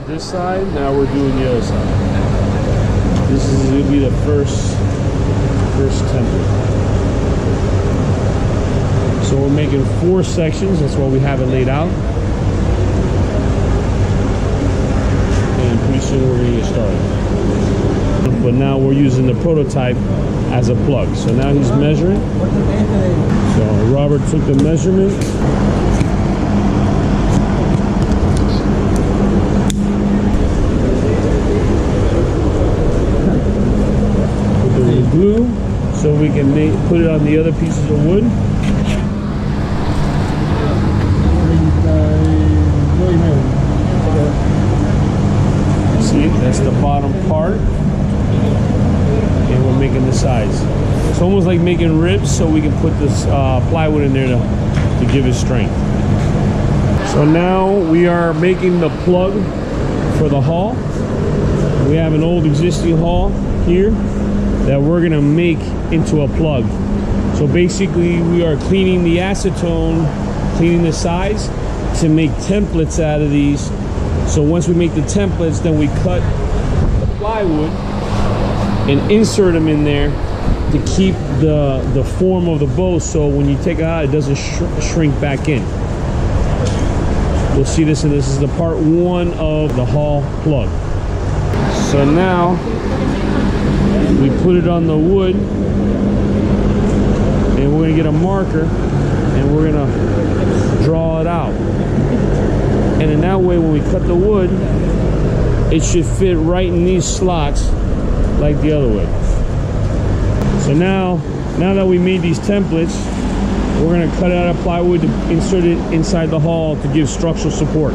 this side, now we're doing the other side. This is going to be the first template. So we're making 4 sections, that's why we have it laid out. And pretty soon we're going to get started. But now we're using the prototype as a plug. So now he's measuring. So Robert took the measurement. Put the glue so we can put it on the other pieces of wood. See, that's the bottom part. And we're making the sides. It's almost like making ribs, so we can put this plywood in there to give it strength. So now we are making the plug for the hull. We have an old existing hull here that we're gonna make into a plug. So basically we are cleaning the acetone, cleaning the sides to make templates out of these. So once we make the templates, then we cut the plywood and insert them in there to keep the form of the bow, so when you take it out, it doesn't shrink back in. You'll see this, and this is the part 1 of the hull plug. So now we put it on the wood, and we're gonna get a marker, and we're gonna draw it out. And in that way, when we cut the wood, it should fit right in these slots like the other way. So now that we made these templates, we're going to cut out a plywood to insert it inside the hull to give structural support.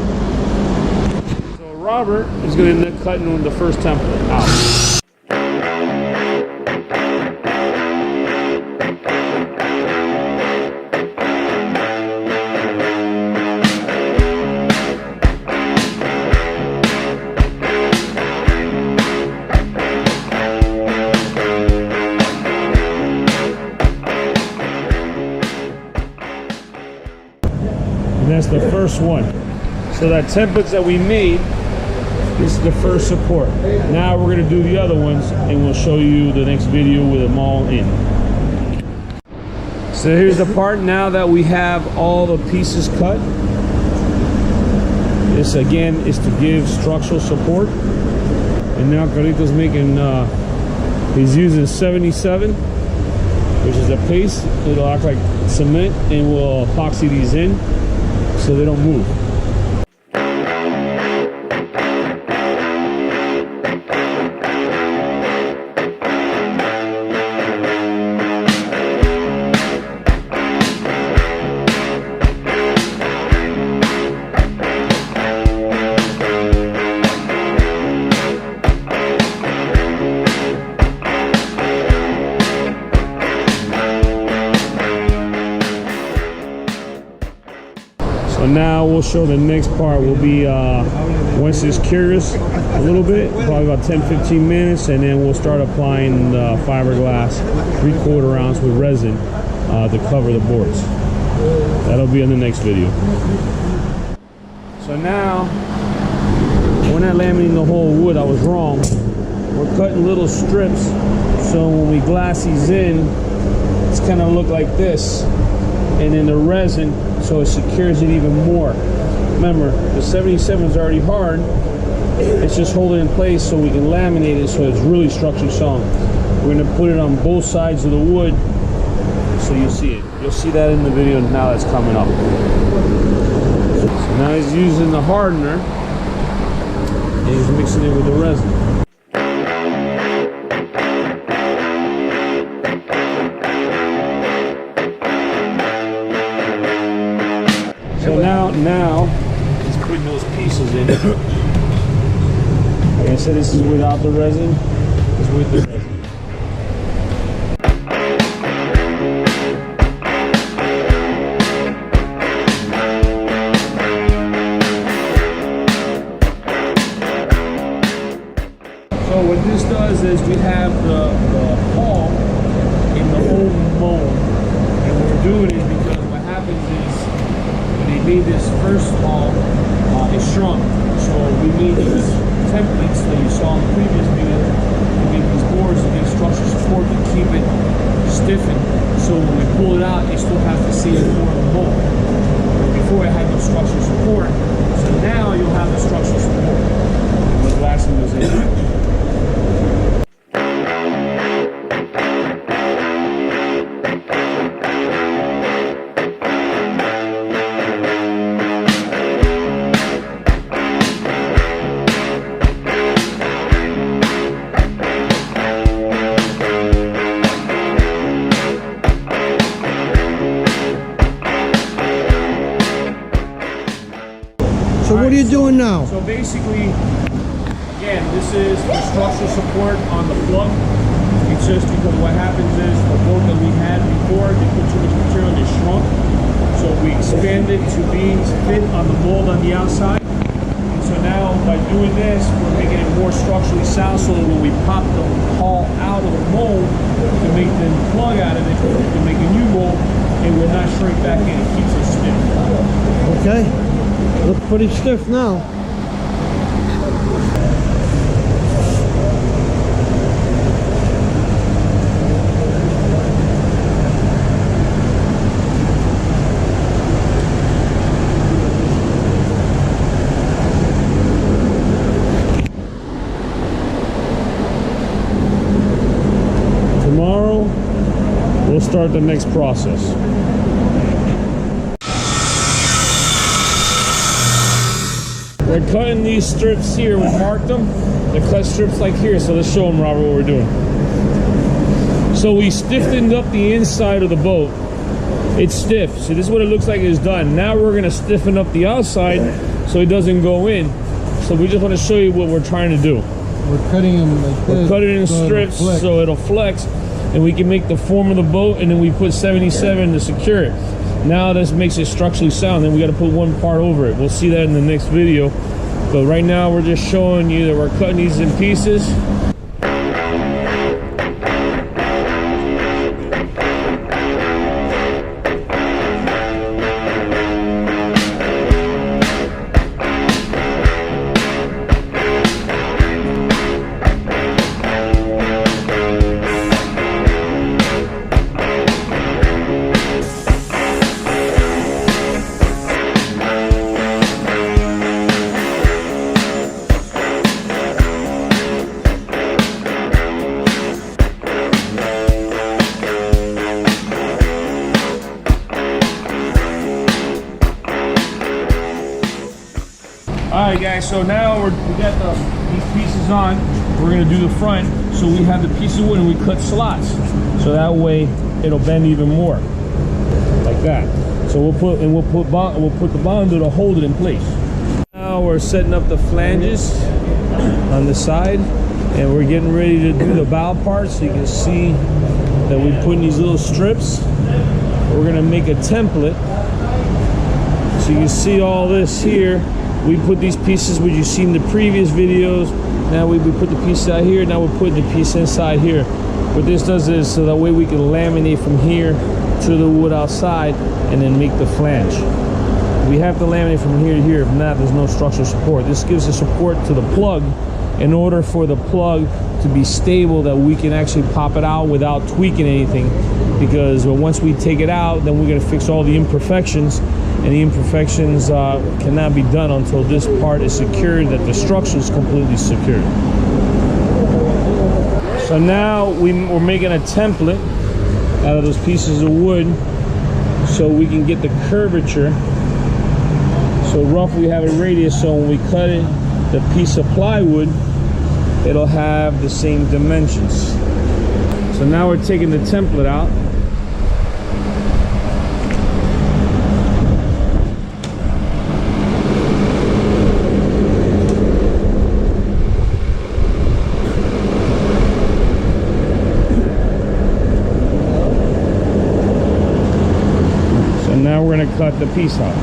So Robert is going to end up cutting the first template out. And that's the first one. So that templates that we made, this is the first support. Now we're gonna do the other ones, and we'll show you the next video with them all in. So here's the part now that we have all the pieces cut. This again is to give structural support. And now Carlito's making, he's using 77, which is a paste. It'll act like cement, and we'll epoxy these in so they don't move. So now we'll show the next part will be once this cures a little bit, probably about 10-15 minutes, and then we'll start applying the fiberglass 3/4 ounce with resin to cover the boards. That'll be in the next video. So now we're not laminating the whole wood. I was wrong. We're cutting little strips, so when we glass these in, it's kind of look like this, and then the resin, so it secures it even more. Remember, the 77 is already hard. It's just holding in place so we can laminate it so it's really structurally strong. We're going to put it on both sides of the wood so you'll see it. You'll see that in the video now that's coming up. So now he's using the hardener and he's mixing it with the resin. So now he's putting those pieces in. Like I said, this is without the resin. It's with the resin. So what this does is we have the hull in the whole mold, and what we're doing is because what happens is when they made this first hull, it shrunk. So we made these templates that you saw in the previous video. We made these boards to give structural support to keep it stiffened. So when we pull it out, you still have to see it more in the mold. Before it had no structural support, so now you'll have the structural support. The glassing was in. So what are you doing now? So basically, again, this is the structural support on the plug. It's just because what happens is the bolt that we had before, they put too much material and it shrunk. So we expanded to be fit on the mold on the outside. And so now by doing this, we're making it more structurally sound so that when we pop the hull out of the mold to make the plug out of it, to make a new mold, it will not shrink back in. It keeps it stiff. Okay. Look pretty stiff now. Tomorrow, we'll start the next process. We're cutting these strips here. We marked them. They're cut strips like here. So let's show them, Robert, what we're doing. So we stiffened up the inside of the boat. It's stiff. So this is what it looks like it's done. Now we're going to stiffen up the outside so it doesn't go in. So we just want to show you what we're trying to do. We're cutting them like this. We're cutting it in so strips so it'll flex. And we can make the form of the boat, and then we put 77 to secure it. Now this makes it structurally sound. Then we got to put one part over it. We'll see that in the next video. But right now we're just showing you that we're cutting these in pieces. Alright guys, so now we got these pieces on. We're going to do the front. So we have the piece of wood and we cut slots. So that way it'll bend even more. Like that. So we'll put the Bondo to hold it in place. Now we're setting up the flanges on the side. And we're getting ready to do the bow part. So you can see that we put in these little strips. We're going to make a template. So you can see all this here. We put these pieces, which you've seen in the previous videos. Now we put the piece out here. Now we're putting the piece inside here. What this does is so that way we can laminate from here to the wood outside and then make the flange. We have to laminate from here to here. If not, there's no structural support. This gives the support to the plug in order for the plug to be stable, that we can actually pop it out without tweaking anything. Because once we take it out, then we're going to fix all the imperfections. And the imperfections cannot be done until this part is secured, that the structure is completely secured. So now we're making a template out of those pieces of wood so we can get the curvature. So roughly we have a radius, so when we cut it, the piece of plywood, it'll have the same dimensions. So now we're taking the template out. Now we're going to cut the piece out.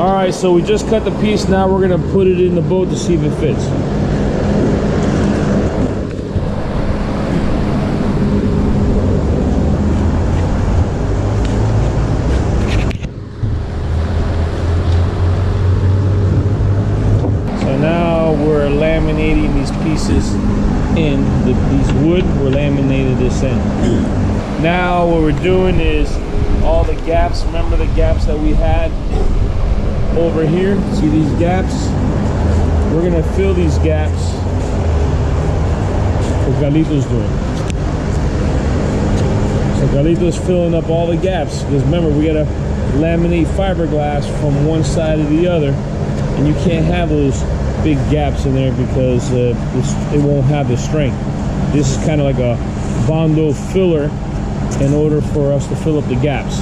All right, so we just cut the piece. Now we're gonna put it in the boat to see if it fits. So now we're laminating these pieces in. These wood, we're laminating this in. Now what we're doing is all the gaps, remember the gaps that we had over here? See these gaps? We're gonna fill these gaps. What Galito's doing. So Galito's filling up all the gaps, because remember, we gotta laminate fiberglass from one side to the other, and you can't have those big gaps in there because it won't have the strength. This is kind of like a Bondo filler in order for us to fill up the gaps.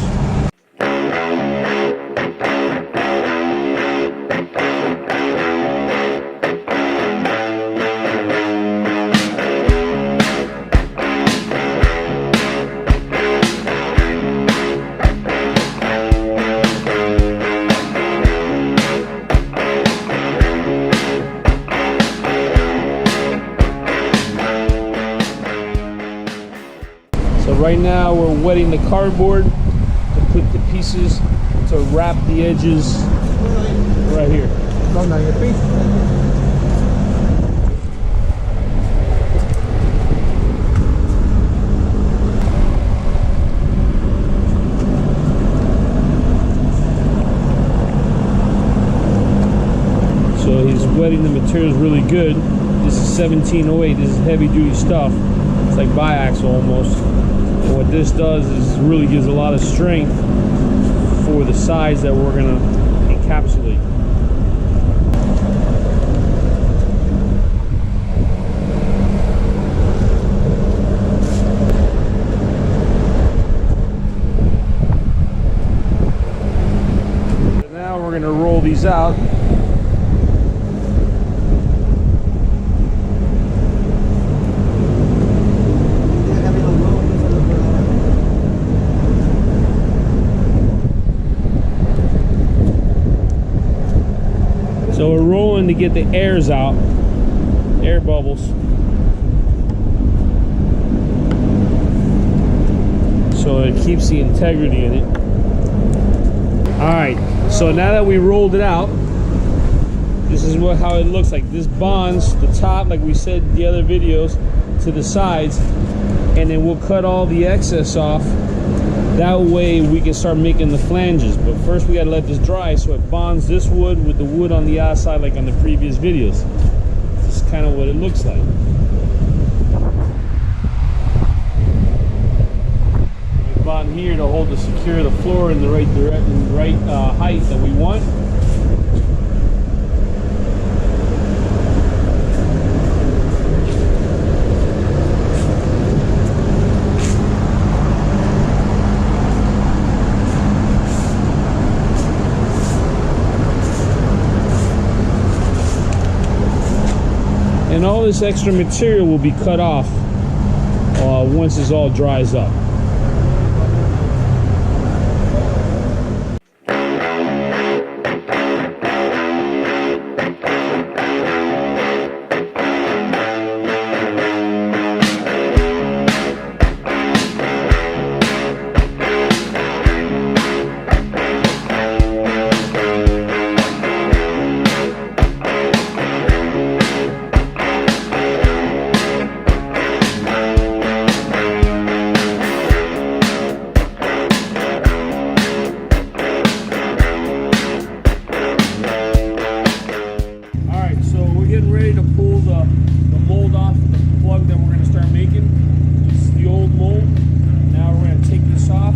Right now we're wetting the cardboard to put the pieces to wrap the edges right here. So he's wetting the materials really good. This is 1708. This is heavy duty stuff. It's like biaxial almost. And what this does is really gives a lot of strength for the sides that we're going to encapsulate. So now we're going to roll these out. So we're rolling to get the airs out, air bubbles. So it keeps the integrity in it. All right, so now that we rolled it out, this is how it looks like. This bonds the top, like we said in the other videos, to the sides, and then we'll cut all the excess off. That way we can start making the flanges, but first we gotta let this dry so it bonds this wood with the wood on the outside like on the previous videos. This is kind of what it looks like. We bond here to hold to secure the floor in the right height that we want. And all this extra material will be cut off once this all dries up. Off the plug that we're going to start making. This is the old mold. Now we're going to take this off